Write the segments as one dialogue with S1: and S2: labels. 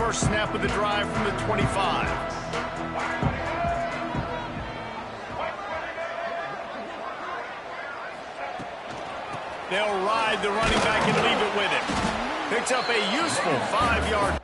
S1: first snap of the drive from the 25. They'll ride the running back and leave it with him. Picks up a useful 5-yard.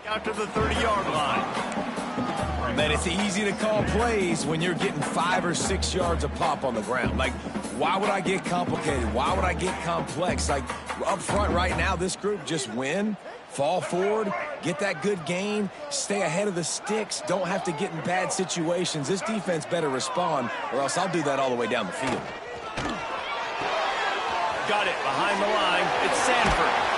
S1: Out to the 30-yard line.
S2: Man, it's easy to call plays when you're getting 5 or 6 yards a pop on the ground. Like, why would I get complicated? Why would I get complex? Like, up front right now, this group just win, fall forward, get that good gain, stay ahead of the sticks, don't have to get in bad situations. This defense better respond, or else I'll do that all the way down the field.
S1: Got it behind the line. It's Sanford.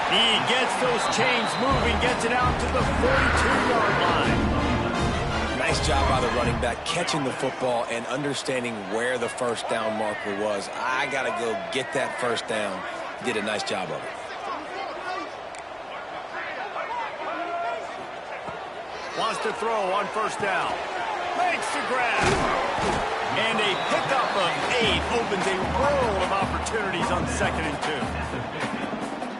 S1: He gets those chains moving, gets it out to the 42-yard line.
S2: Nice job by the running back catching the football and understanding where the first down marker was. I got to go get that first down. Did a nice job of it.
S1: Wants to throw on first down. Makes the grab. And a pickup of 8 opens a world of opportunities on 2nd and 2.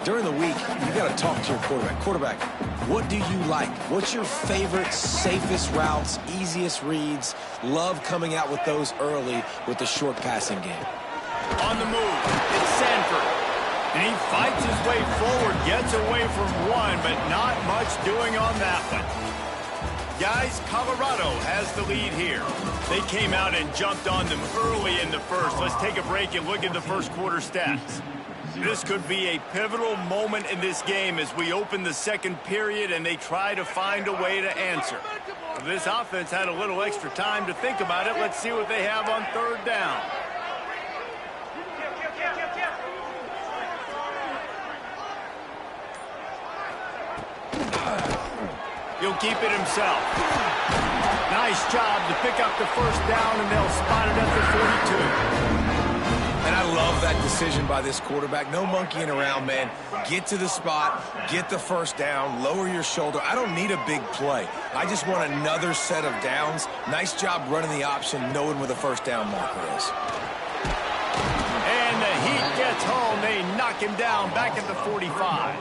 S2: During the week, you got to talk to your quarterback. Quarterback, what do you like? What's your favorite, safest routes, easiest reads? Love coming out with those early with the short passing game.
S1: On the move, it's Sanford. And he fights his way forward, gets away from one, but not much doing on that one. Guys, Colorado has the lead here. They came out and jumped on them early in the first. Let's take a break and look at the first quarter stats. This could be a pivotal moment in this game as we open the second period and they try to find a way to answer. This offense had a little extra time to think about it. Let's see what they have on 3rd down. He'll keep it himself. Nice job to pick up the first down, and they'll spot it at the 42.
S2: And I love that decision by this quarterback. No monkeying around, man. Get to the spot, get the first down, lower your shoulder. I don't need a big play. I just want another set of downs. Nice job running the option, knowing where the first down marker is.
S1: And the heat gets home. They knock him down back at the 45.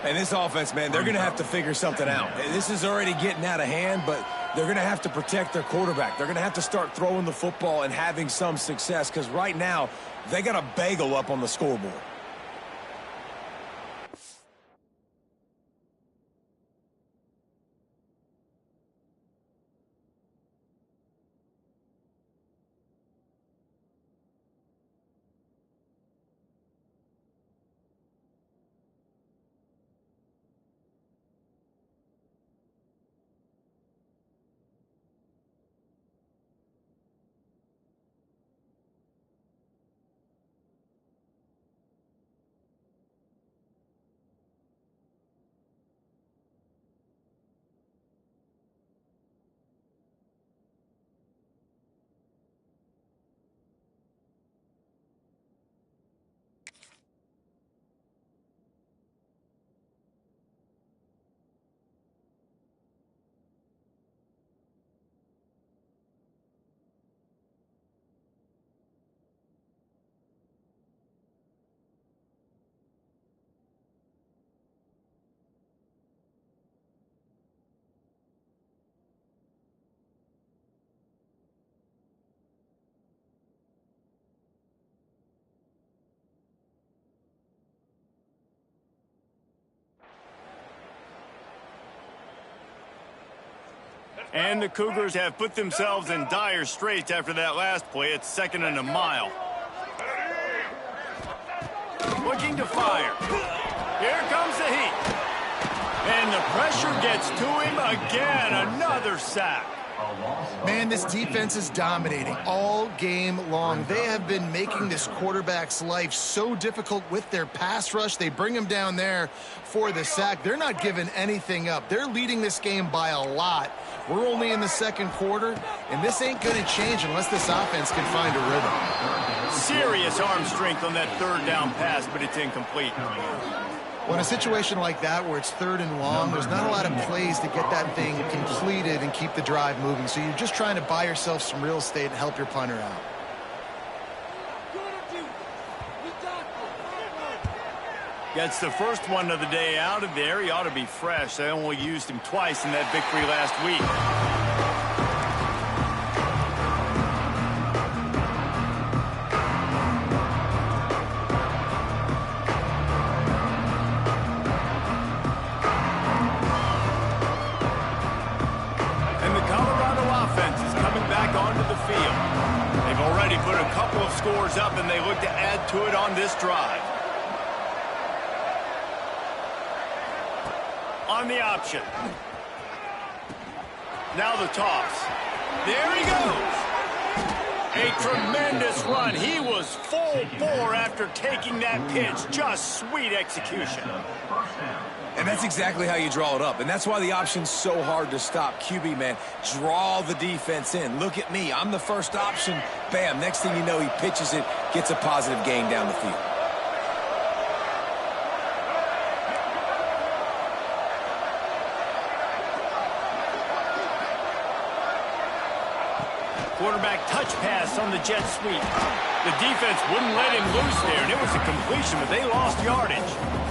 S2: And this offense, man, they're going to have to figure something out. This is already getting out of hand, but they're going to have to protect their quarterback. They're going to have to start throwing the football and having some success because right now they got a bagel up on the scoreboard.
S1: And the Cougars have put themselves in dire straits after that last play. It's 2nd and a mile. Looking to fire. Here comes the heat. And the pressure gets to him again. Another sack.
S3: Man, this defense is dominating all game long. They have been making this quarterback's life so difficult with their pass rush. They bring him down there for the sack. They're not giving anything up. They're leading this game by a lot. We're only in the 2nd quarter, and this ain't going to change unless this offense can find a rhythm.
S1: Serious arm strength on that 3rd down pass, but it's incomplete.
S3: Well, in a situation like that where it's 3rd and long, there's not a lot of plays to get that thing completed and keep the drive moving. So you're just trying to buy yourself some real estate and help your punter out.
S1: Gets the first one of the day out of there. He ought to be fresh. They only used him twice in that victory last week. Put a couple of scores up, and they look to add to it on this drive. On the option. Now the toss. There he goes. A tremendous run. He was full bore after taking that pitch. Just sweet execution.
S2: And that's exactly how you draw it up. And that's why the option's so hard to stop. QB, man, draw the defense in. Look at me. I'm the first option. Bam. Next thing you know, he pitches it, gets a positive gain down the field.
S1: Quarterback touch pass on the jet sweep. The defense wouldn't let him loose there, and it was a completion, but they lost yardage.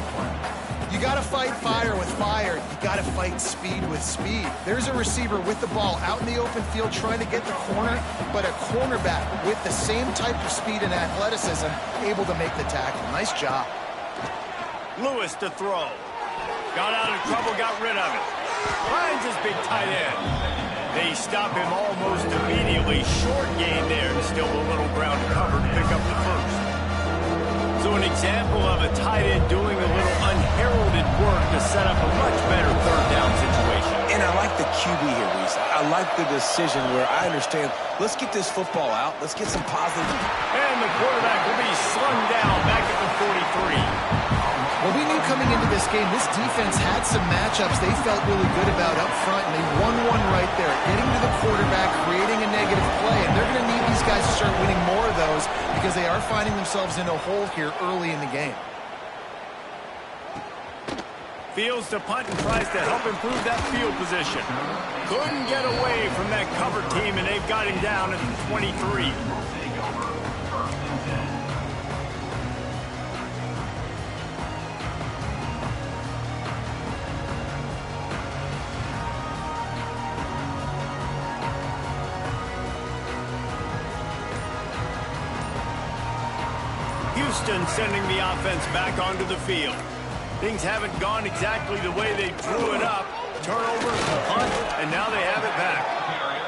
S3: You got to fight fire with fire. You got to fight speed with speed. There's a receiver with the ball out in the open field trying to get the corner, but a cornerback with the same type of speed and athleticism able to make the tackle. Nice job.
S1: Lewis to throw. Got out of trouble, got rid of it. Finds his big tight end. They stop him almost immediately. Short gain there, and still a little ground to cover to pick up the first. So an example of a tight end doing a little unheralded work to set up a much better 3rd down situation.
S2: And I like the QB here, Reese. I like the decision where I understand, let's get this football out. Let's get some positive.
S1: And the quarterback will be slung down back at the 43.
S3: Well, we knew coming into this game, this defense had some matchups they felt really good about up front, and they won one right there, getting to the quarterback, creating a negative play, and they're going to need these guys to start winning more of those because they are finding themselves in a hole here early in the game.
S1: Fields to punt and tries to help improve that field position. Couldn't get away from that cover team, and they've got him down at the 23. Houston sending the offense back onto the field. Things haven't gone exactly the way they drew it up. Turnover, punt, and now they have it back.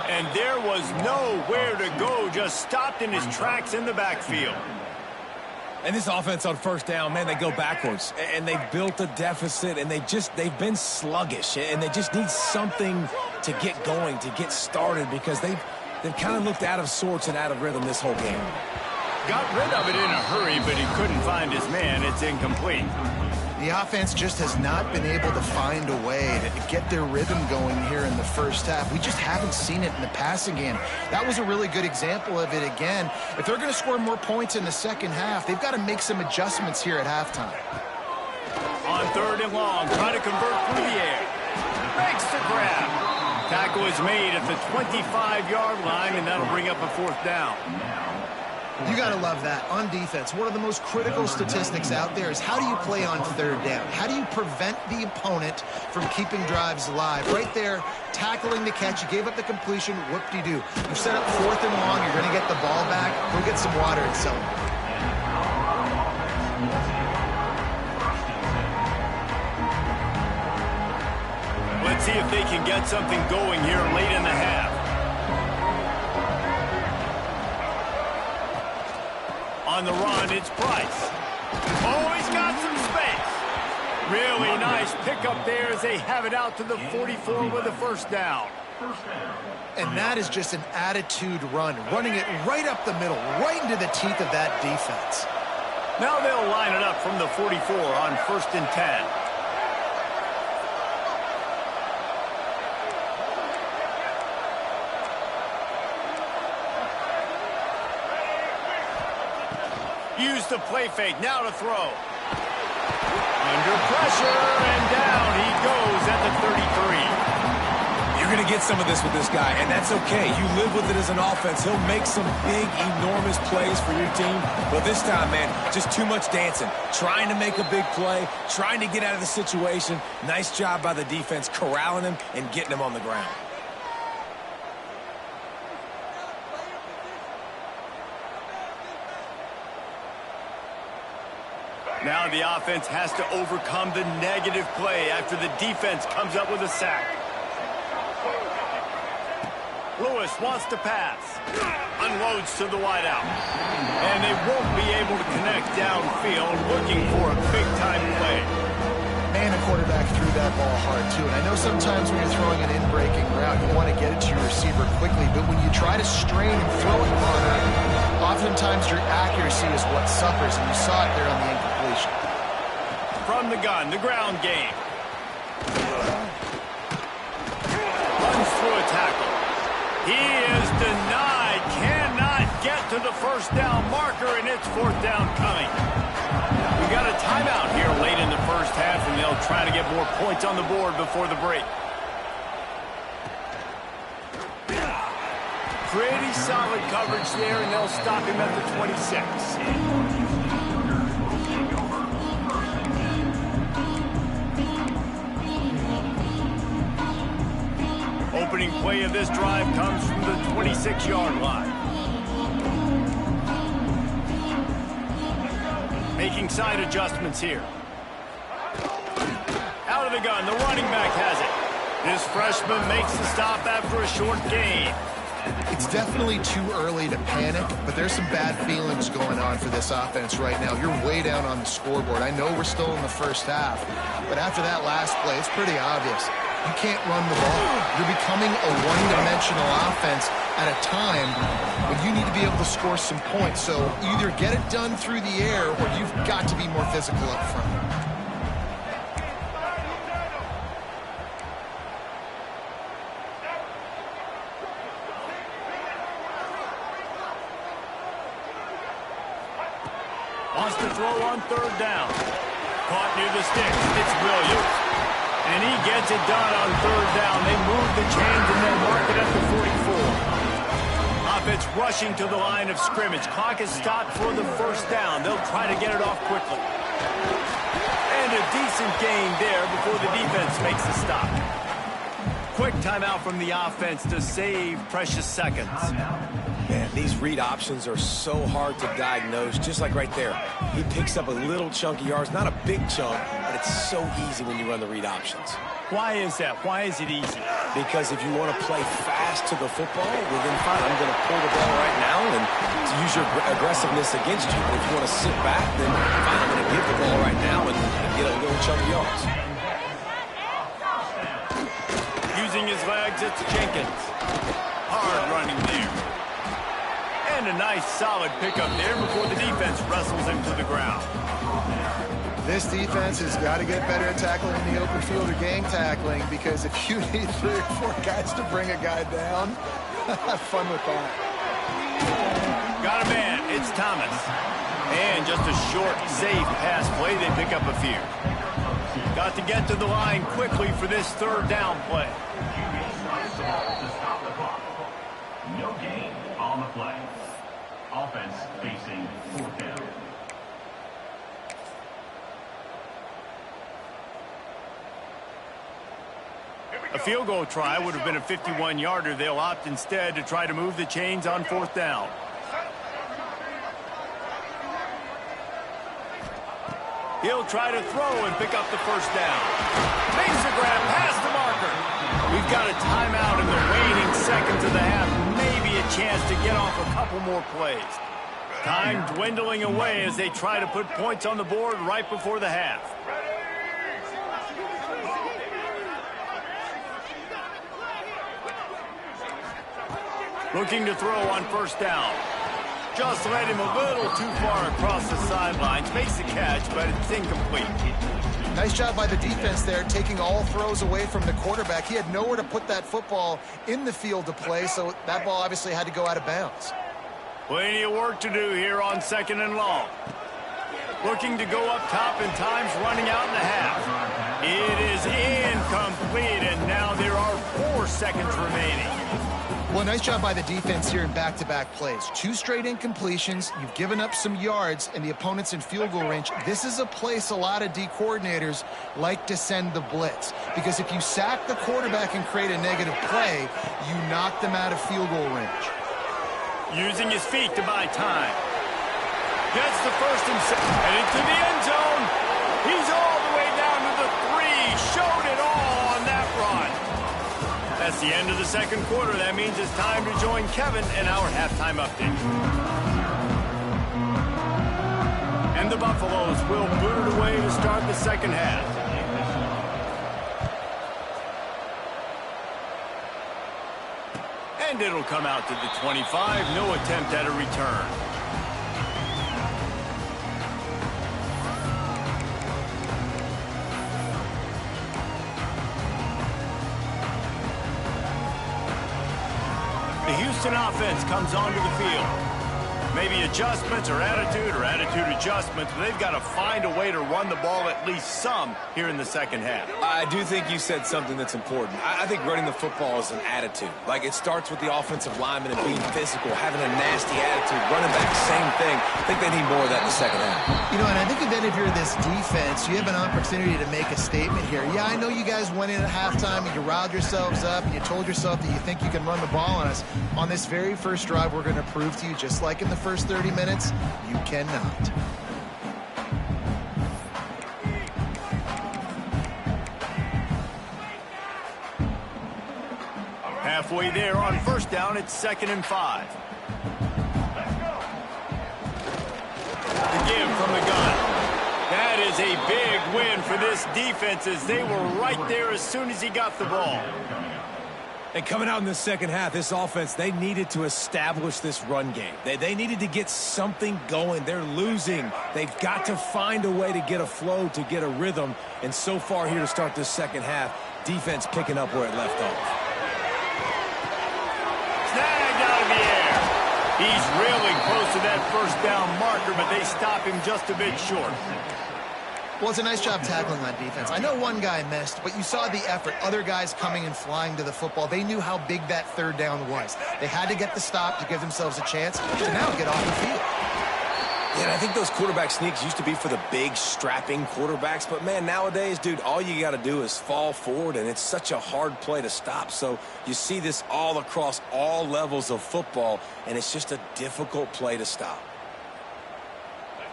S1: And there was nowhere to go, just stopped in his tracks in the backfield.
S2: And this offense on 1st down, man, they go backwards. And they've built a deficit, and they've been sluggish. And they just need something to get going, to get started, because they've kind of looked out of sorts and out of rhythm this whole game.
S1: Got rid of it in a hurry, but he couldn't find his man. It's incomplete.
S3: The offense just has not been able to find a way to get their rhythm going here in the first half. We just haven't seen it in the passing game. That was a really good example of it again. If they're going to score more points in the second half, they've got to make some adjustments here at halftime.
S1: On 3rd and long, trying to convert through the air. Makes the grab. Tackle is made at the 25-yard line, and that'll bring up a 4th down.
S3: You got to love that. On defense, one of the most critical statistics out there is how do you play on 3rd down? How do you prevent the opponent from keeping drives alive? Right there, tackling the catch. You gave up the completion. Whoop-de-doo. You set up 4th and long. You're going to get the ball back. Go get some water and celebrate.
S1: Let's see if they can get something going here late in the half. On the run, it's Price. Oh, he's got some space. Really nice pickup there as they have it out to the 44 with a first down.
S3: And that is just an attitude run, running it right up the middle, right into the teeth of that defense.
S1: Now they'll line it up from the 44 on 1st and 10. Use the play fake, now to throw. Under pressure, and down he goes at the 33.
S2: You're going to get some of this with this guy, and that's okay. You live with it as an offense. He'll make some big, enormous plays for your team. But this time, man, just too much dancing. Trying to make a big play, trying to get out of the situation. Nice job by the defense corralling him and getting him on the ground.
S1: Now the offense has to overcome the negative play after the defense comes up with a sack. Lewis wants to pass. Unloads to the wideout. And they won't be able to connect downfield, looking for a big-time play.
S3: Man, the quarterback threw that ball hard, too. And I know sometimes when you're throwing an in-breaking route, you want to get it to your receiver quickly. But when you try to strain and throw it on her, oftentimes your accuracy is what suffers. And you saw it there on the incompletion.
S1: From the gun, the ground game. Runs through a tackle. He is denied. Cannot get to the first down marker, and it's 4th down coming. We got a timeout here late in the first half, and they'll try to get more points on the board before the break. Pretty solid coverage there, and they'll stop him at the 26. Opening play of this drive comes from the 26-yard line. Making side adjustments here. Out of the gun, the running back has it. This freshman makes the stop after a short gain.
S3: It's definitely too early to panic, but there's some bad feelings going on for this offense right now. You're way down on the scoreboard. I know we're still in the first half, but after that last play, it's pretty obvious. You can't run the ball. You're becoming a one-dimensional offense at a time when you need to be able to score some points. So either get it done through the air or you've got to be more physical up front.
S1: Wants to throw on 3rd down. Caught near the sticks. It's Williams. And he gets it done on 3rd down. They move the chains and then mark it at the 44. Offense rushing to the line of scrimmage. Clock is stopped for the first down. They'll try to get it off quickly. And a decent gain there before the defense makes the stop. Quick timeout from the offense to save precious seconds.
S2: Man, these read options are so hard to diagnose, just like right there. He picks up a little chunk of yards, not a big chunk, but it's so easy when you run the read options.
S1: Why is that? Why is it easy?
S2: Because if you want to play fast to the football, well then fine, I'm going to pull the ball right now and to use your aggressiveness against you. But if you want to sit back, then fine, I'm going to give the ball right now and get a little chunk of yards.
S1: Using his legs, it's Jenkins. Hard running there. And a nice solid pickup there before the defense wrestles him to the ground.
S3: This defense has got to get better at tackling in the open field or gang tackling, because if you need 3 or 4 guys to bring a guy down, have fun with that.
S1: Got a man. It's Thomas. And just a short, safe pass play. They pick up a few. Got to get to the line quickly for this 3rd down play.
S4: No gain on the play. Offense facing 4th down.
S1: A field goal try would have been a 51-yarder. They'll opt instead to try to move the chains on 4th down. He'll try to throw and pick up the first down. Makes the grab past the marker. We've got a timeout in the waning seconds of the half. Maybe a chance to get off a couple more plays. Time dwindling away as they try to put points on the board right before the half. Looking to throw on first down. Just led him a little too far across the sidelines. Makes the catch, but it's incomplete.
S3: Nice job by the defense there, taking all throws away from the quarterback. He had nowhere to put that football in the field to play, so that ball obviously had to go out of bounds.
S1: Plenty of work to do here on 2nd and long. Looking to go up top, and time's running out in the half. It is incomplete, and now there are 4 seconds remaining.
S3: Well, nice job by the defense here in back-to-back plays. 2 straight incompletions. You've given up some yards, and the opponent's in field goal range. This is a place a lot of D coordinators like to send the blitz, because if you sack the quarterback and create a negative play, you knock them out of field goal range.
S1: Using his feet to buy time. Gets the first and headed to the end zone. He's all the way down to the 3. Showed it all on that run. That's the end of the second quarter. That means it's time to join Kevin in our halftime update. And the Buffaloes will boot it away to start the second half. And it'll come out to the 25. No attempt at a return. The Houston offense comes onto the field. Maybe adjustments or attitude adjustments, but they've got to find a way to run the ball at least some here in the second half.
S2: I do think you said something that's important. I think running the football is an attitude. Like, it starts with the offensive lineman and being physical, having a nasty attitude. Running back, same thing. I think they need more of that in the second half.
S3: You know, and I think then if you're this defense, you have an opportunity to make a statement here. Yeah, I know you guys went in at halftime and you riled yourselves up and you told yourself that you think you can run the ball on us. On this very first drive, we're going to prove to you, just like in the first 30 minutes, you cannot.
S1: Halfway there on first down, it's 2nd and 5. The give from the gun. That is a big win for this defense, as they were right there as soon as he got the ball.
S2: And coming out in the second half, this offense, they needed to establish this run game. They needed to get something going. They're losing. They've got to find a way to get a flow, to get a rhythm. And so far here to start this second half, defense picking up where it left off.
S1: Snagged out of the air. He's really close to that first down marker, but they stop him just a bit short.
S3: Well, it's a nice job tackling that defense. I know one guy missed, but you saw the effort. Other guys coming and flying to the football. They knew how big that third down was. They had to get the stop to give themselves a chance to now get off the field.
S2: Yeah, and I think those quarterback sneaks used to be for the big, strapping quarterbacks. But, man, nowadays, dude, all you got to do is fall forward, and it's such a hard play to stop. So you see this all across all levels of football, and it's just a difficult play to stop.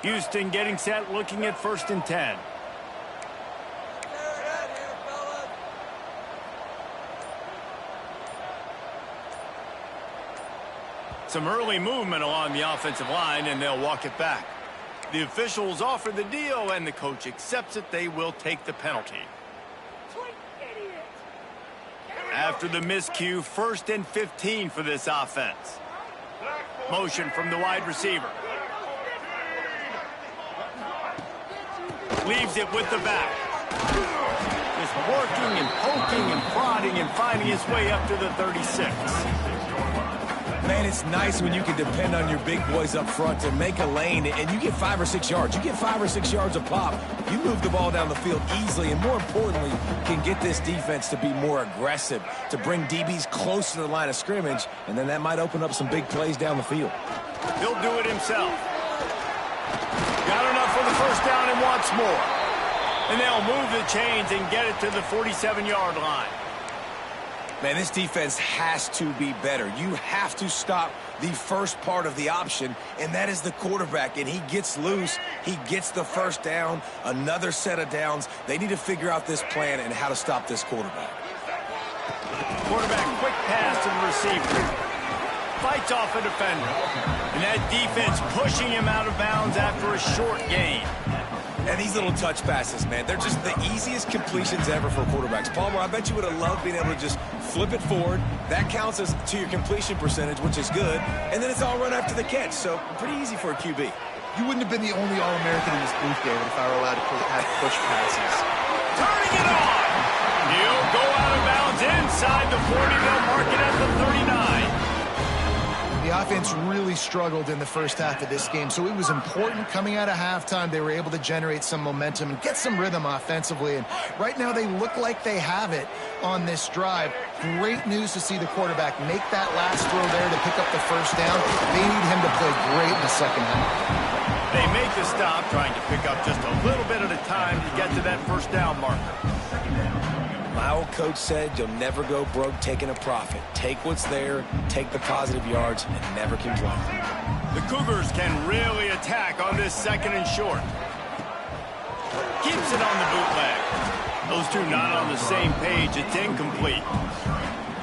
S1: Houston getting set, looking at 1st and 10. Some early movement along the offensive line, and they'll walk it back. The officials offer the deal, and the coach accepts it. They will take the penalty. After the miscue, 1st and 15 for this offense. Motion from the wide receiver. Leaves it with the back. Just working and poking and prodding and finding his way up to the 36.
S2: Man, it's nice when you can depend on your big boys up front to make a lane, and you get 5 or 6 yards. You get 5 or 6 yards a pop. You move the ball down the field easily, and more importantly, can get this defense to be more aggressive, to bring DBs close to the line of scrimmage, and then that might open up some big plays down the field.
S1: He'll do it himself. Got enough for the first down and wants more. And they'll move the chains and get it to the 47-yard line.
S2: Man, this defense has to be better. You have to stop the first part of the option, and that is the quarterback. And he gets loose. He gets the first down, another set of downs. They need to figure out this plan and how to stop this quarterback.
S1: Quarterback quick pass to the receiver. Fights off a defender. And that defense pushing him out of bounds after a short gain.
S2: And these little touch passes, man, they're just the easiest completions ever for quarterbacks. Palmer, I bet you would have loved being able to just flip it forward. That counts as to your completion percentage, which is good. And then it's all run after the catch, so pretty easy for a QB.
S3: You wouldn't have been the only All-American in this booth, David, if I were allowed to have push passes.
S1: Turning it on. He'll go out of bounds inside the 40. They'll mark it at the 39.
S3: The offense really struggled in the first half of this game, so it was important coming out of halftime. They were able to generate some momentum and get some rhythm offensively, and right now they look like they have it on this drive. Great news to see the quarterback make that last throw there to pick up the first down. They need him to play great in the second half.
S1: They make the stop, trying to pick up just a little bit at a time to get to that first down marker.
S2: My old coach said you'll never go broke taking a profit. Take what's there, take the positive yards, and never complain.
S1: The Cougars can really attack on this second and short. Keeps it on the bootleg. Those two not on the same page. It's incomplete.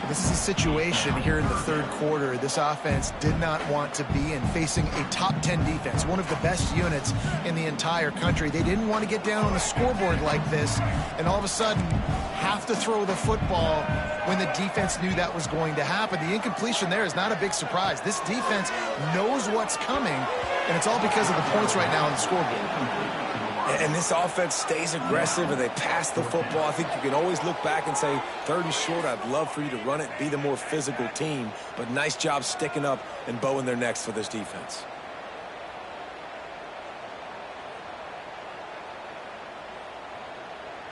S3: This is a situation here in the third quarter this offense did not want to be in, facing a top 10 defense, one of the best units in the entire country. They didn't want to get down on the scoreboard like this and all of a sudden have to throw the football when the defense knew that was going to happen. The incompletion there is not a big surprise. This defense knows what's coming, and it's all because of the points right now on the scoreboard.
S2: And this offense stays aggressive and they pass the football. I think you can always look back and say, third and short, I'd love for you to run it, be the more physical team. But nice job sticking up and bowing their necks for this defense.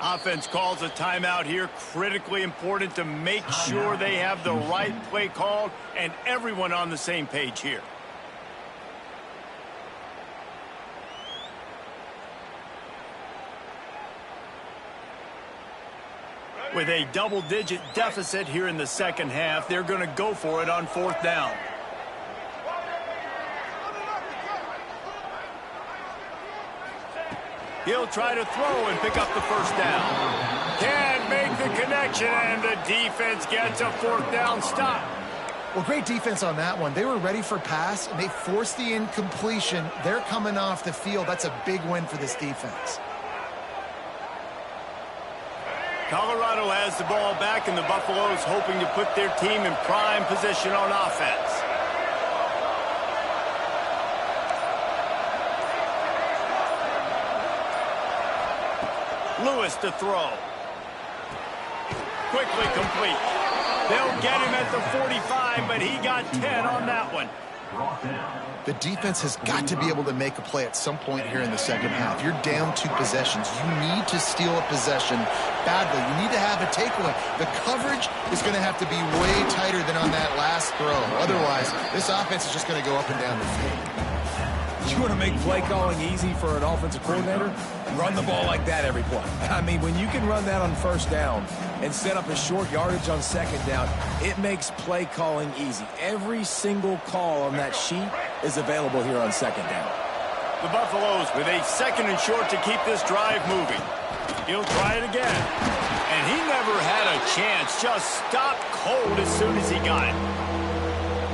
S1: Offense calls a timeout here. Critically important to make sure they have the right play called and everyone on the same page here. With a double-digit deficit here in the second half, they're going to go for it on fourth down. He'll try to throw and pick up the first down. Can't make the connection, and the defense gets a fourth down stop.
S3: Well, great defense on that one. They were ready for pass, and they forced the incompletion. They're coming off the field. That's a big win for this defense.
S1: Colorado has the ball back, and the Buffaloes hoping to put their team in prime position on offense. Lewis to throw. Quickly complete. They'll get him at the 45, but he got 10 on that one.
S3: The defense has got to be able to make a play at some point here in the second half. You're down 2 possessions. You need to steal a possession badly. You need to have a takeaway. The coverage is going to have to be way tighter than on that last throw. Otherwise, this offense is just going to go up and down the field.
S2: You want to make play calling easy for an offensive coordinator? Run the ball like that every play. I mean, when you can run that on first down and set up a short yardage on second down, it makes play calling easy. Every single call on that sheet is available here on second down.
S1: The Buffaloes with a second and short to keep this drive moving. He'll try it again. And he never had a chance. Just stopped cold as soon as he got it.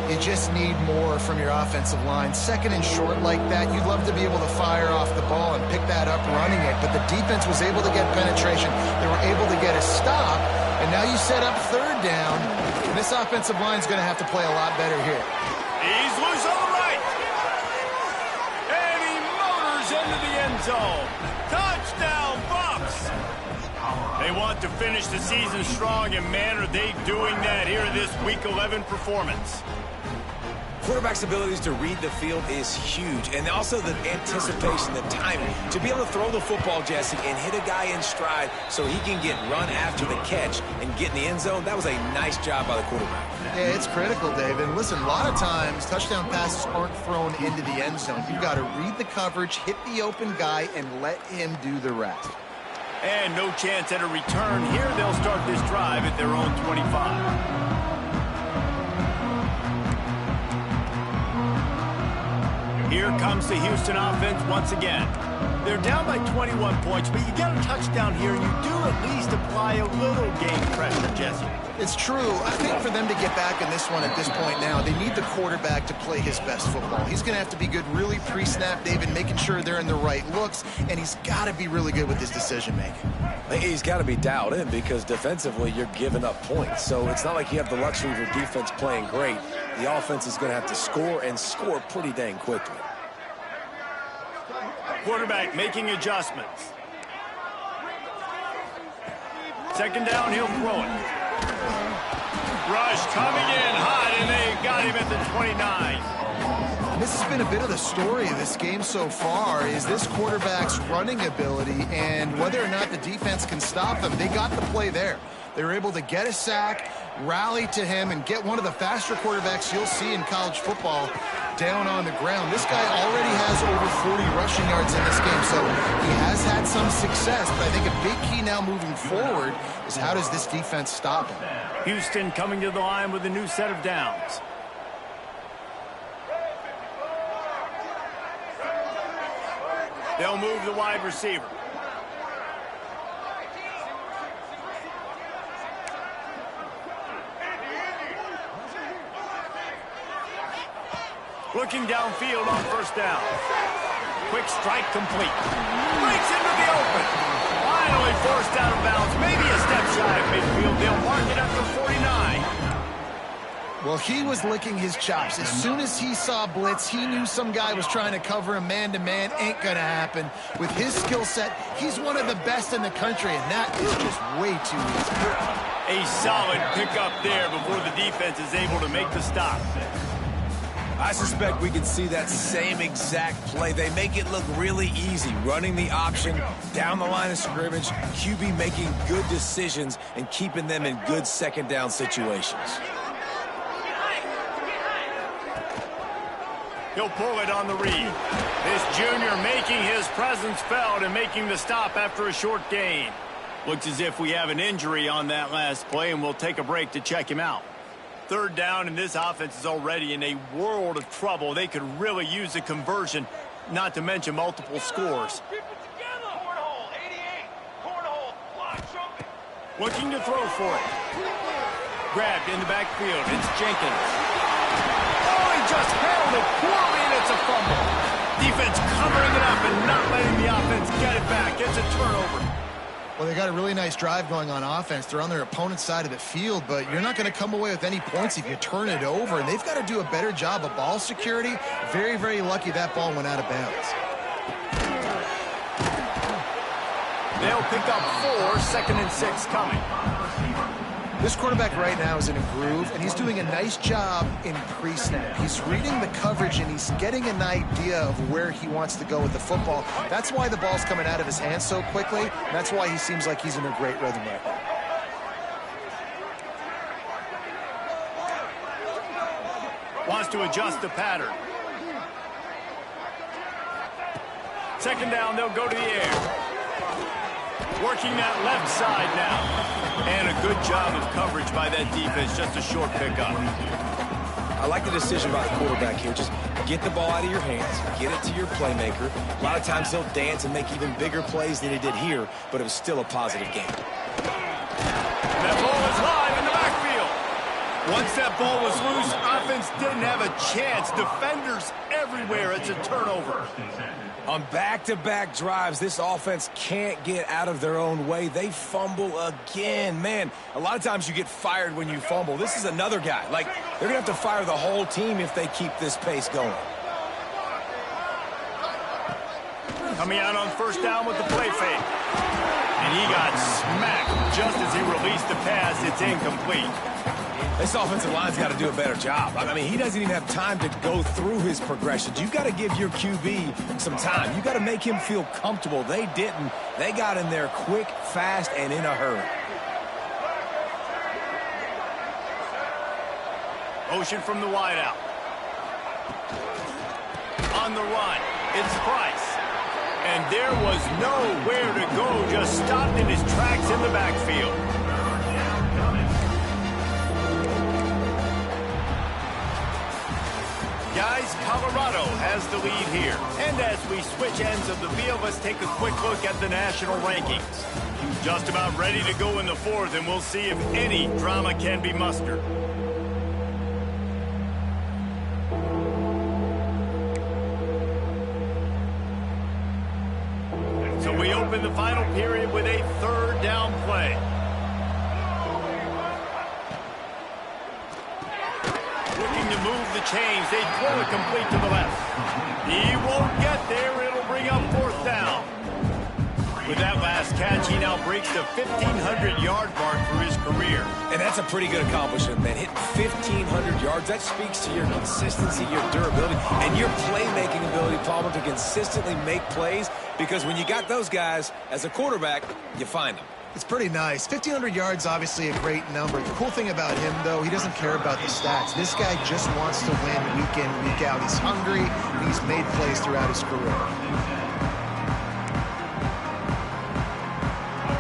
S3: You just need more from your offensive line. Second and short like that, you'd love to be able to fire off the ball and pick that up running it, but the defense was able to get penetration. They were able to get a stop, and now you set up third down, and this offensive line is going to have to play a lot better here.
S1: He's loose on the right. And he motors into the end zone. Touchdown, Bucs! They want to finish the season strong, and man, are they doing that here in this Week 11 performance.
S2: Quarterback's abilities to read the field is huge, and also the anticipation, the timing. To be able to throw the football, Jesse, and hit a guy in stride so he can get run after the catch and get in the end zone, that was a nice job by the quarterback.
S3: Yeah, it's critical, Dave. And listen, a lot of times touchdown passes aren't thrown into the end zone. You've got to read the coverage, hit the open guy, and let him do the rest.
S1: And no chance at a return here. They'll start this drive at their own 25. Here comes the Houston offense once again. They're down by 21 points, but you get a touchdown here, and you do at least apply a little game pressure, Jesse.
S3: It's true. I think for them to get back in this one at this point now, they need the quarterback to play his best football. He's going to have to be good really pre-snap, David, making sure they're in the right looks, and he's got to be really good with his decision-making.
S2: He's got to be dialed in because defensively you're giving up points. So it's not like you have the luxury of your defense playing great. The offense is going to have to score and score pretty dang quickly.
S1: Quarterback making adjustments. Second down, he'll throw it. Rush coming in hot, and they got him at the 29.
S3: This has been a bit of the story of this game so far, is this quarterback's running ability and whether or not the defense can stop them. They got the play there. They were able to get a sack, rally to him, and get one of the faster quarterbacks you'll see in college football down on the ground. This guy already has over 40 rushing yards in this game, so he has had some success, but I think a big key now moving forward is how does this defense stop him?
S1: Houston coming to the line with a new set of downs. They'll move the wide receiver. Looking downfield on first down. Quick strike complete. Breaks into the open. Finally forced out of bounds. Maybe a step shy of midfield. They'll mark it up to 49.
S3: Well, he was licking his chops. As soon as he saw blitz, he knew some guy was trying to cover him man-to-man. Ain't gonna happen. With his skill set, he's one of the best in the country, and that is just way too easy.
S1: A solid pickup there before the defense is able to make the stop.
S2: I suspect we can see that same exact play. They make it look really easy, running the option down the line of scrimmage, QB making good decisions and keeping them in good second down situations.
S1: He'll pull it on the read. This junior making his presence felt and making the stop after a short gain. Looks as if we have an injury on that last play, and we'll take a break to check him out. Third down, and this offense is already in a world of trouble. They could really use a conversion, not to mention multiple scores. Looking to throw for it. Grabbed in the backfield. It's Jenkins. Oh, he just handled it poorly, and it's a fumble. Defense covering it up and not letting the offense get it back. It's a turnover.
S3: Well, they got a really nice drive going on offense. They're on their opponent's side of the field, but you're not going to come away with any points if you turn it over. And they've got to do a better job of ball security. Very, very lucky that ball went out of bounds.
S1: They'll pick up 4, 2nd and 6 coming.
S3: This quarterback right now is in a groove, and he's doing a nice job in pre-snap. He's reading the coverage, and he's getting an idea of where he wants to go with the football. That's why the ball's coming out of his hands so quickly, and that's why he seems like he's in a great rhythm right now.
S1: Wants to adjust the pattern. Second down, they'll go to the air. Working that left side now. And a good job of coverage by that defense. Just a short pickup.
S2: I like the decision by the quarterback here. Just get the ball out of your hands. Get it to your playmaker. A lot of times he'll dance and make even bigger plays than he did here, but it was still a positive game.
S1: That ball is live in the backfield. Once that ball was loose, offense didn't have a chance. Defenders everywhere. It's a turnover.
S2: On back-to-back drives, this offense can't get out of their own way. They fumble again. Man, a lot of times you get fired when you fumble. This is another guy. Like, they're going to have to fire the whole team if they keep this pace going.
S1: Coming out on first down with the play fake. And he got smacked just as he released the pass. It's incomplete.
S2: This offensive line's got to do a better job. I mean, he doesn't even have time to go through his progressions. You've got to give your QB some time. You've got to make him feel comfortable. They didn't. They got in there quick, fast, and in a hurry.
S1: Motion from the wideout. On the run, it's Price. And there was nowhere to go. Just stopped in his tracks in the backfield. Guys, Colorado has the lead here. And as we switch ends of the field, let's take a quick look at the national rankings. Just about ready to go in the fourth, and we'll see if any drama can be mustered. So we open the final period with a third down play. Looking to move the chains. They throw it complete to the left. He won't get there. It'll bring up fourth down. With that last catch, he now breaks the 1,500-yard mark for his career.
S2: And that's a pretty good accomplishment, man. Hitting 1,500 yards, that speaks to your consistency, your durability, and your playmaking ability, Palmer, to consistently make plays, because when you got those guys as a quarterback, you find them.
S3: It's pretty nice. 1,500 yards, obviously a great number. The cool thing about him, though, he doesn't care about the stats. This guy just wants to win week in, week out. He's hungry, and he's made plays throughout his career.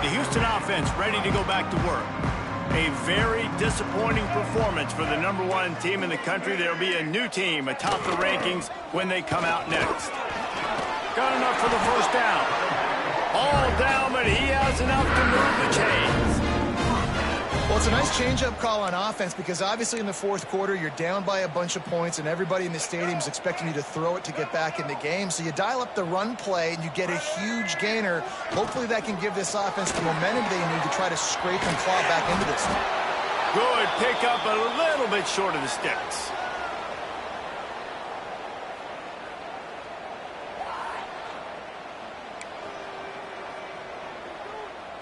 S1: The Houston offense ready to go back to work. A very disappointing performance for the #1 team in the country. There'll be a new team atop the rankings when they come out next. Got enough for the first down. All down, but he has enough to move the chains.
S3: Well, it's a nice change-up call on offense because obviously in the fourth quarter, you're down by a bunch of points and everybody in the stadium is expecting you to throw it to get back in the game. So you dial up the run play and you get a huge gainer. Hopefully that can give this offense the momentum they need to try to scrape and claw back into this one.
S1: Good pick up, a little bit short of the sticks.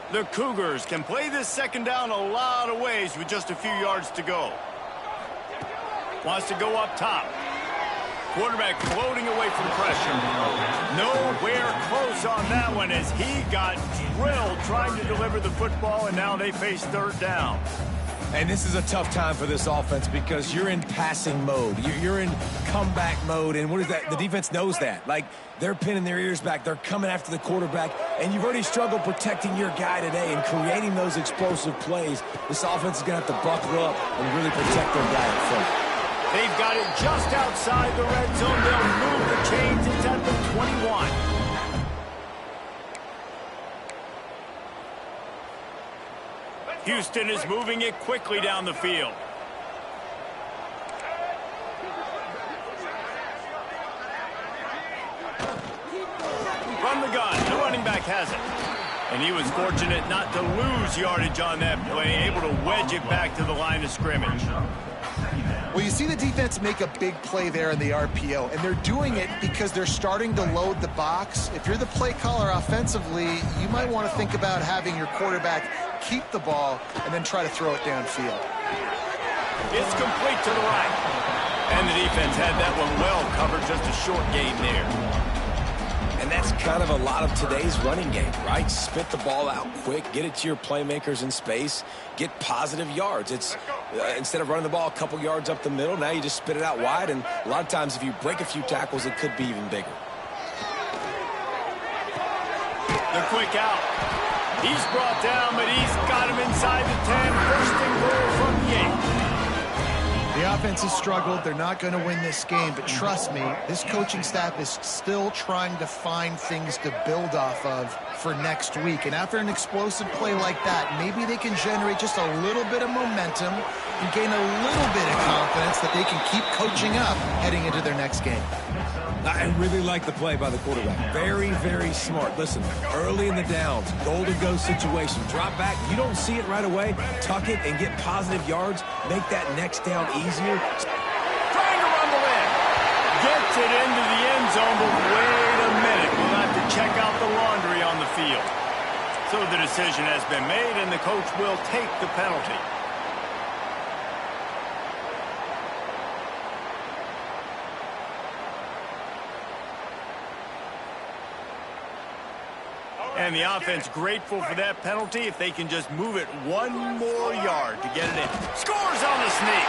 S1: The Cougars can play this second down a lot of ways with just a few yards to go. Wants to go up top. Quarterback floating away from pressure. Nowhere close on that one as he got drilled trying to deliver the football, and now they face third down.
S2: And this is a tough time for this offense because you're in passing mode. You're in comeback mode, and what is that? The defense knows that. Like, they're pinning their ears back. They're coming after the quarterback, and you've already struggled protecting your guy today and creating those explosive plays. This offense is going to have to buckle up and really protect their guy up front.
S1: They've got it just outside the red zone. They'll move the chains. It's at the 21. Houston is moving it quickly down the field. From the gun, the running back has it. And he was fortunate not to lose yardage on that play, able to wedge it back to the line of scrimmage.
S3: Well, you see the defense make a big play there in the RPO, and they're doing it because they're starting to load the box. If you're the play caller offensively, you might want to think about having your quarterback keep the ball and then try to throw it downfield.
S1: It's complete to the right. And the defense had that one well covered, just a short gain there.
S2: And that's kind of a lot of today's running game, right? Spit the ball out quick, get it to your playmakers in space, get positive yards. It's instead of running the ball a couple yards up the middle, now you just spit it out wide, and a lot of times if you break a few tackles, it could be even bigger.
S1: The quick out. He's brought down, but he's got him inside the 10. First and goal from the 8.
S3: The offense has struggled. They're not going to win this game, but trust me, this coaching staff is still trying to find things to build off of for next week. And after an explosive play like that, maybe they can generate just a little bit of momentum and gain a little bit of confidence that they can keep coaching up heading into their next game.
S2: I really like the play by the quarterback. Very, very smart. Listen, early in the downs, golden go situation. Drop back. You don't see it right away. Tuck it and get positive yards. Make that next down easier.
S1: Trying to rumble in. Gets it into the end zone, but wait a minute. We'll have to check out the laundry on the field. So the decision has been made, and the coach will take the penalty. And the offense grateful for that penalty if they can just move it one more yard to get it in. Scores on the sneak.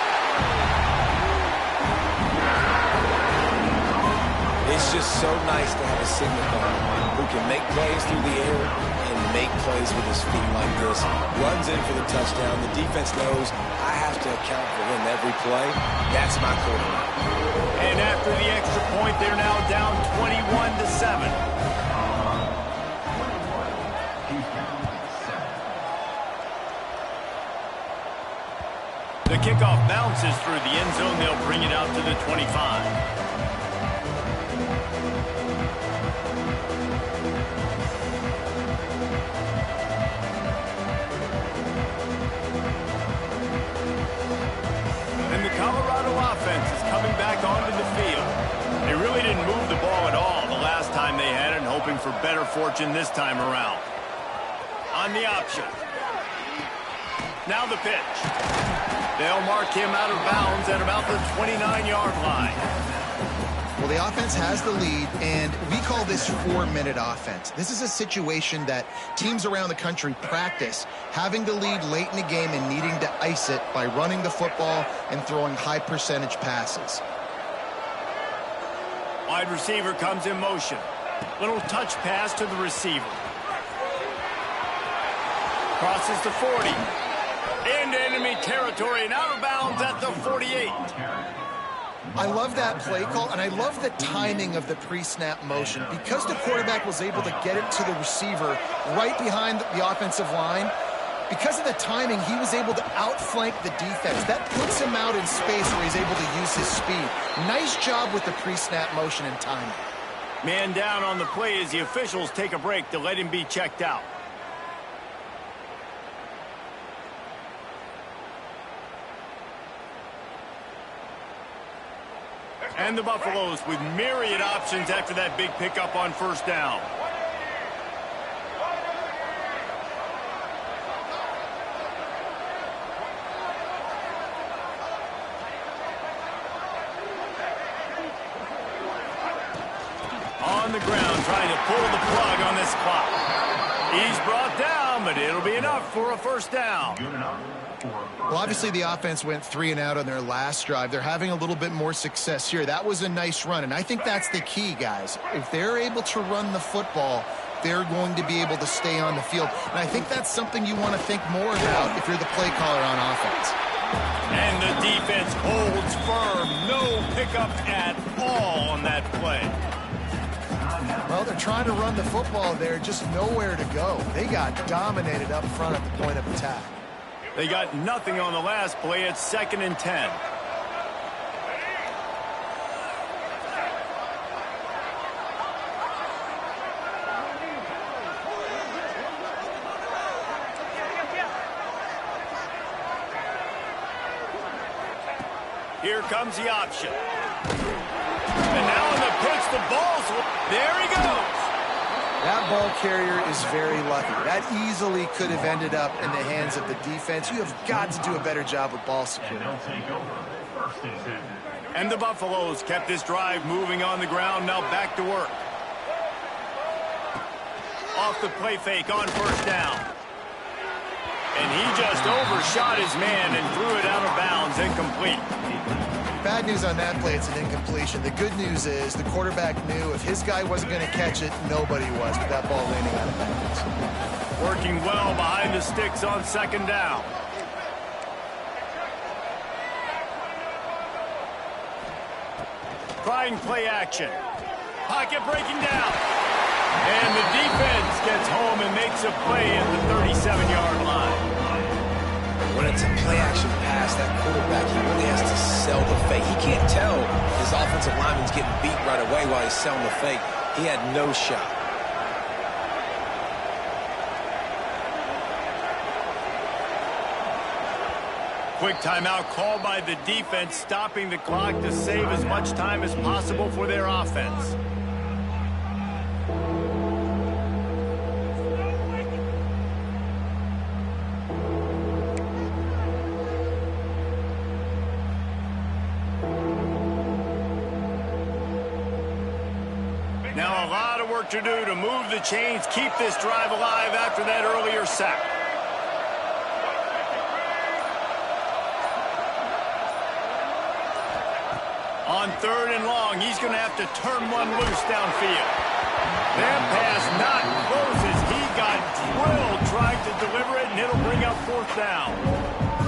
S2: It's just so nice to have a signal guard who can make plays through the air and make plays with his feet like this. Runs in for the touchdown. The defense knows I have to account for him every play. That's my quarterback.
S1: And after the extra point, they're now down 21-7. The kickoff bounces through the end zone. They'll bring it out to the 25. Coming back onto the field. They really didn't move the ball at all the last time they had it, and hoping for better fortune this time around. On the option. Now the pitch. They'll mark him out of bounds at about the 29-yard line.
S3: Well, the offense has the lead, and we call this 4-minute offense. This is a situation that teams around the country practice, having the lead late in the game and needing to ice it by running the football and throwing high-percentage passes.
S1: Wide receiver comes in motion. Little touch pass to the receiver. Crosses the 40. Into enemy territory and out of bounds at the 48.
S3: I love that play call, and I love the timing of the pre-snap motion. Because the quarterback was able to get it to the receiver right behind the offensive line, because of the timing, he was able to outflank the defense. That puts him out in space where he's able to use his speed. Nice job with the pre-snap motion and timing.
S1: Man down on the play as the officials take a break to let him be checked out. And the Buffaloes with myriad options after that big pickup on first down. On the ground, trying to pull the plug on this clock. He's brought down, but it'll be enough for a first down.
S3: Well, obviously the offense went 3 and out on their last drive. They're having a little bit more success here. That was a nice run, and I think that's the key, guys. If they're able to run the football, they're going to be able to stay on the field. And I think that's something you want to think more about if you're the play caller on offense.
S1: And the defense holds firm. No pickup at all on that play.
S3: Well, they're trying to run the football there, just nowhere to go. They got dominated up front at the point of attack.
S1: They got nothing on the last play. It's 2nd and 10. Here comes the option. And now in the pitch, the ball's... There he goes.
S3: That ball carrier is very lucky. That easily could have ended up in the hands of the defense. You have got to do a better job with ball security.
S1: And the Buffaloes kept this drive moving on the ground. Now back to work. Off the play fake on first down. And he just overshot his man and threw it out of bounds, incomplete.
S3: Bad news on that play, it's an incompletion. The good news is the quarterback knew if his guy wasn't going to catch it, nobody was, with that ball landing out of bounds.
S1: Working well behind the sticks on 2nd down. Trying play action. Pocket breaking down. And the defense gets home and makes a play at the 37-yard line.
S2: When it's a play-action pass, that quarterback, he really has to sell the fake. He can't tell his offensive lineman's getting beat right away while he's selling the fake. He had no shot.
S1: Quick timeout called by the defense, stopping the clock to save as much time as possible for their offense. Now a lot of work to do to move the chains, keep this drive alive after that earlier sack. On 3rd and long, he's going to have to turn one loose downfield. That pass not close as he got drilled trying to deliver it, and it'll bring up 4th down.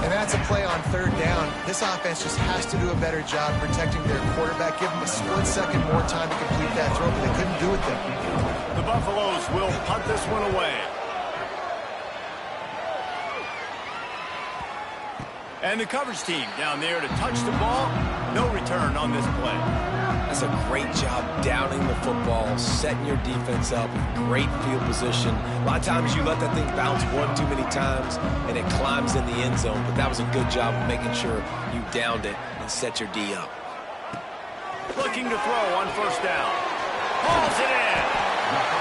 S3: And that's a play on third down. This offense just has to do a better job protecting their quarterback. Give them a split second more time to complete that throw, but they couldn't do it there.
S1: The Buffaloes will punt this one away. And the coverage team down there to touch the ball. No return on this play.
S2: That's a great job downing the football, setting your defense up, great field position. A lot of times you let that thing bounce one too many times and it climbs in the end zone, but that was a good job of making sure you downed it and set your D up.
S1: Looking to throw on first down. Hauls it in.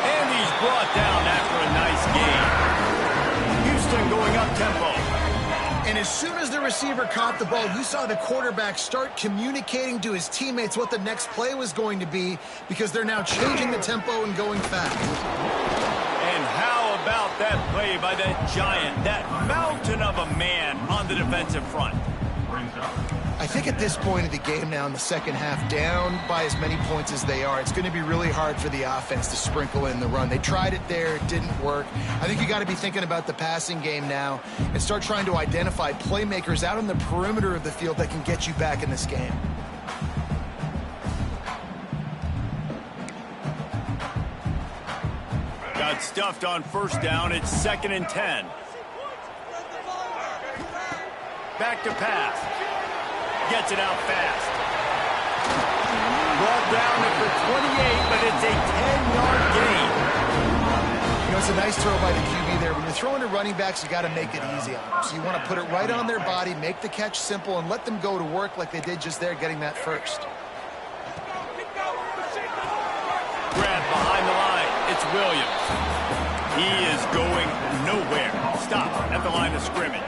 S1: And he's brought down after a nice gain. Houston going up tempo.
S3: And as soon as the receiver caught the ball, you saw the quarterback start communicating to his teammates what the next play was going to be, because they're now changing the tempo and going fast.
S1: And how about that play by that giant, that mountain of a man on the defensive front?
S3: I think at this point of the game now in the second half, down by as many points as they are, it's going to be really hard for the offense to sprinkle in the run. They tried it there. It didn't work. I think you got to be thinking about the passing game now and start trying to identify playmakers out on the perimeter of the field that can get you back in this game.
S1: Got stuffed on first down. It's 2nd and 10. Back to pass. Gets it out fast. Brought down at the 28, but it's a 10-yard gain.
S3: You know, it's a nice throw by the QB there. When you're throwing to running backs, you got to make it easy on them. So you want to put it right on their body, make the catch simple, and let them go to work like they did just there, getting that first.
S1: Grab behind the line. It's Williams. He is going nowhere. Stop at the line of scrimmage.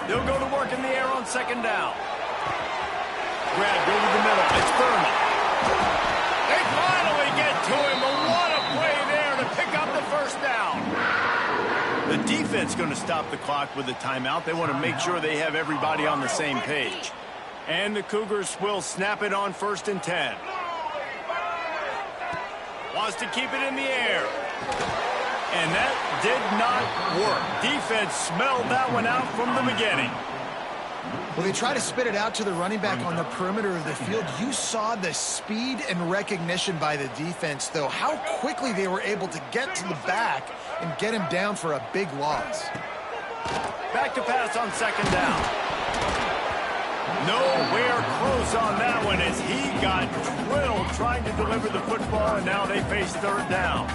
S1: They'll go to work in the air on 2nd down. Grabbed over the middle. It's Thurman. They finally get to him, but what a play there to pick up the first down. The defense going to stop the clock with a timeout. They want to make sure they have everybody on the same page. And the Cougars will snap it on 1st and 10. Wants to keep it in the air. And that did not work. Defense smelled that one out from the beginning.
S3: Well, they try to spit it out to the running back on the perimeter of the field. You saw the speed and recognition by the defense, though. How quickly they were able to get to the back and get him down for a big loss.
S1: Back to pass on 2nd down. Nowhere close on that one as he got drilled trying to deliver the football, and now they face 3rd down.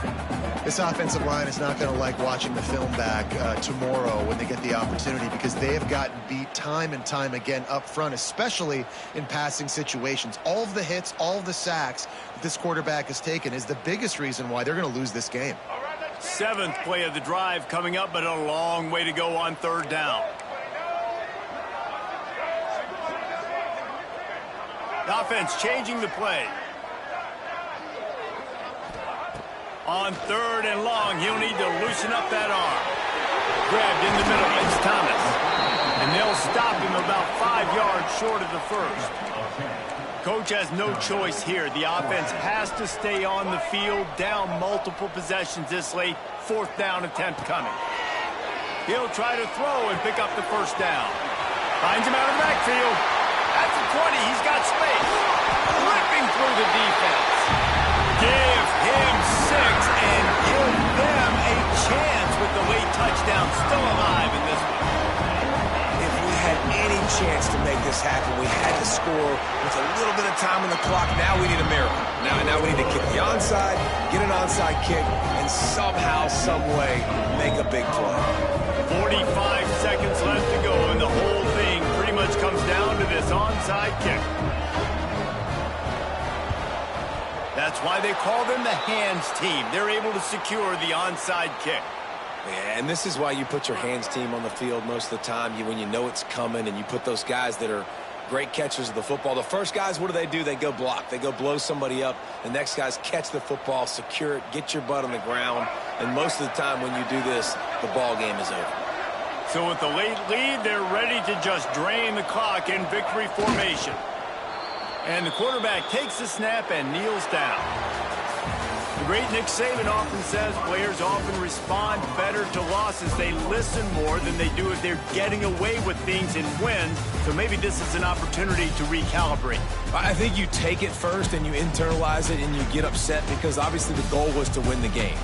S3: This offensive line is not going to like watching the film back tomorrow when they get the opportunity, because they have gotten beat time and time again up front, especially in passing situations. All of the hits, all of the sacks that this quarterback has taken is the biggest reason why they're going to lose this game.
S1: 7th play of the drive coming up, but a long way to go on 3rd down. The offense changing the play. On 3rd and long, he'll need to loosen up that arm. Grabbed in the middle, it's Thomas. And they'll stop him about 5 yards short of the first. Coach has no choice here. The offense has to stay on the field, down multiple possessions this late. 4th down attempt coming. He'll try to throw and pick up the first down. Finds him out of the backfield. That's a 20. He's got space. Ripping through the defense. Give him 6 and give them a chance with the late touchdown. Still alive in this one.
S2: If we had any chance to make this happen, we had to score with a little bit of time on the clock. Now we need a miracle. Now we need to kick the onside, get an onside kick, and somehow, some way, make a big play.
S1: 45 seconds left to go, and the whole thing pretty much comes down to this onside kick. That's why they call them the hands team. They're able to secure the onside kick.
S2: Yeah, and this is why you put your hands team on the field most of the time. When you know it's coming, and you put those guys that are great catchers of the football. The first guys, what do? They go block. They go blow somebody up. The next guys catch the football, secure it, get your butt on the ground. And most of the time when you do this, the ball game is over.
S1: So with the late lead, they're ready to just drain the clock in victory formation. And the quarterback takes the snap and kneels down. The great Nick Saban often says players often respond better to losses. They listen more than they do if they're getting away with things in wins. So maybe this is an opportunity to recalibrate.
S2: I think you take it first and you internalize it and you get upset because obviously the goal was to win the game.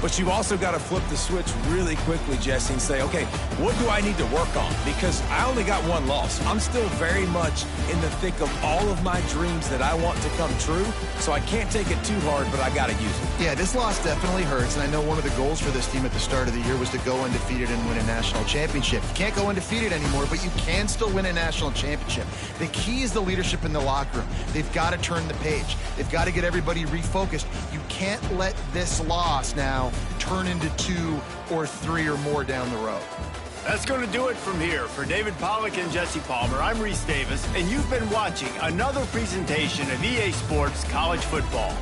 S2: But you've also got to flip the switch really quickly, Jesse, and say, okay, what do I need to work on? Because I only got one loss. I'm still very much in the thick of all of my dreams that I want to come true. So I can't take it too hard, but I got to use it.
S3: Yeah, this loss definitely hurts, and I know one of the goals for this team at the start of the year was to go undefeated and win a national championship. You can't go undefeated anymore, but you can still win a national championship. The key is the leadership in the locker room. They've got to turn the page. They've got to get everybody refocused. You can't let this loss now turn into 2 or 3 or more down the road.
S1: That's going to do it from here. For David Pollack and Jesse Palmer, I'm Reese Davis, and you've been watching another presentation of EA Sports College Football.